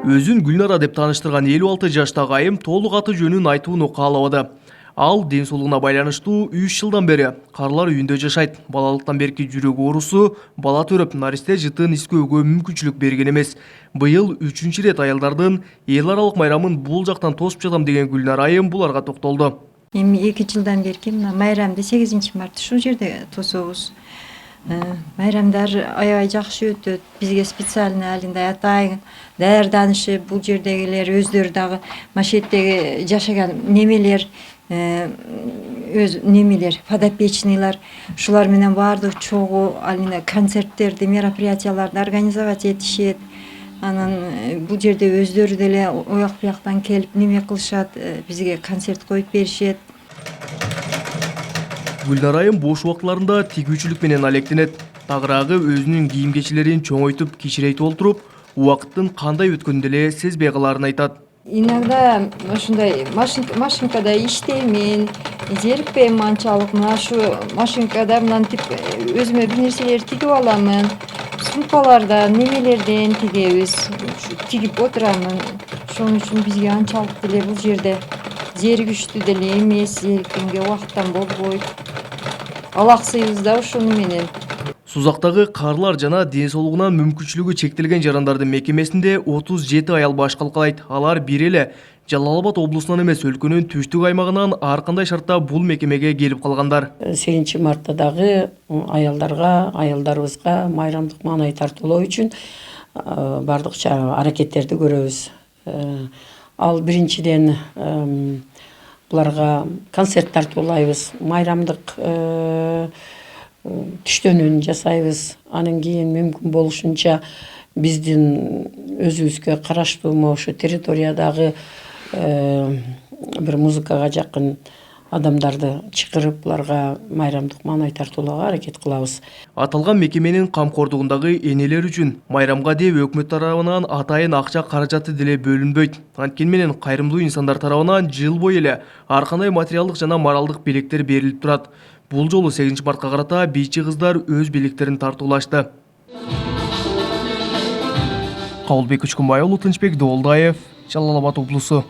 Өзүн Гүлнара деп тааныштырган 56 жаштагы айым толук аты жөнүн айтууну каалабады. Ал ден соолугуна байланыштуу 3 жылдан бери карлар үйүндө жашайт. Балалыктан берки жүрөк оорусу бала төрөп наристе жытын искөөгө мүмкүнчүлүк берген эмес. Быйыл 3-чү рет аялдардын эл аралык майрамын бул жактан тосуп жатам деген Гүлнара айым буларга токтолду. Эми 2 жылдан берки мына майрамды 8-март ушул жерде тособуз. Майрамдар аябай жакшы өтөт. Бизге специально алындай атайын даярданышып, бул жердегилер өздөрү дагы машеттеги жашаган немелер, өз немелер, подопечныйлар, ушулар менен баардык чогуу алына концерттерди, мероприятияларды организовать этишет. Анан бул жерде өздөрү деле ояк бияктан келип неме кылышат, бизге концерт коюп беришет. Гүлнара айым бош убакытларында тигүүчүлүк менен алектенет. Тагыраагы өзүнүн кийим-кечилерин чоңойтуп, кичирейтип олтуруп, убакыттын кандай өткөнүн деле сезбей калаарын айтат. Иногда ушундай машинкада иштеймин, зерикпейм анчалык. Мына ушу машинкада мынантип өзүмө бир нерселерди тигип аламын. Сумкалардан, немелерден тигебиз. Тигип отурамын. Ошон үчүн бизге анчалык деле бул жерде зеригиштүү деле эмес, зериккенге убакыттан болбойт. Алаксыйбыз да ошону менен. Сузактагы карлар жана ден соолугунан мүмкүнчүлүгү чектелген жарандардын мекемесинде 37 аял баш калкалайт. Алар бир эле Жалал Абад облусунан эмес, өлкөнүн түштүк аймагынан ар кандай шартта бул мекемеге келип калгандар. 8-мартта дагы аялдарыбызга майрамдык маанай тартуулоо үчүн бардыкча аракеттерди көрөбүз. Ал биринчиден буларга концерт тартуулайбыз, майрамдык түштөнүүн жасайбыз. Анан кийин мүмкүн болушунча биздин өзүбүзгө караштуу ошо территориядагы бир музыкага жакын адамдарды чакырып, буларга майрамдык маанай тартуулоого аракет кылабыз. Аталган мекеменин камкордугундагы энелер үчүн майрамга деп өкмөт тарабынан атайын акча каражаты деле бөлүнбөйт. Анткени менен кайрымдуу инсандар тарабынан жыл бою эле ар кандай материалдык жана моралдык белектер берилип турат. Бул жолу 8-мартка карата бийчи кыздар өз белектерин тартуулашты. Кабылбек Учкунбай уулу, Тынчбек Доолдаев, Жалал Абад облусу.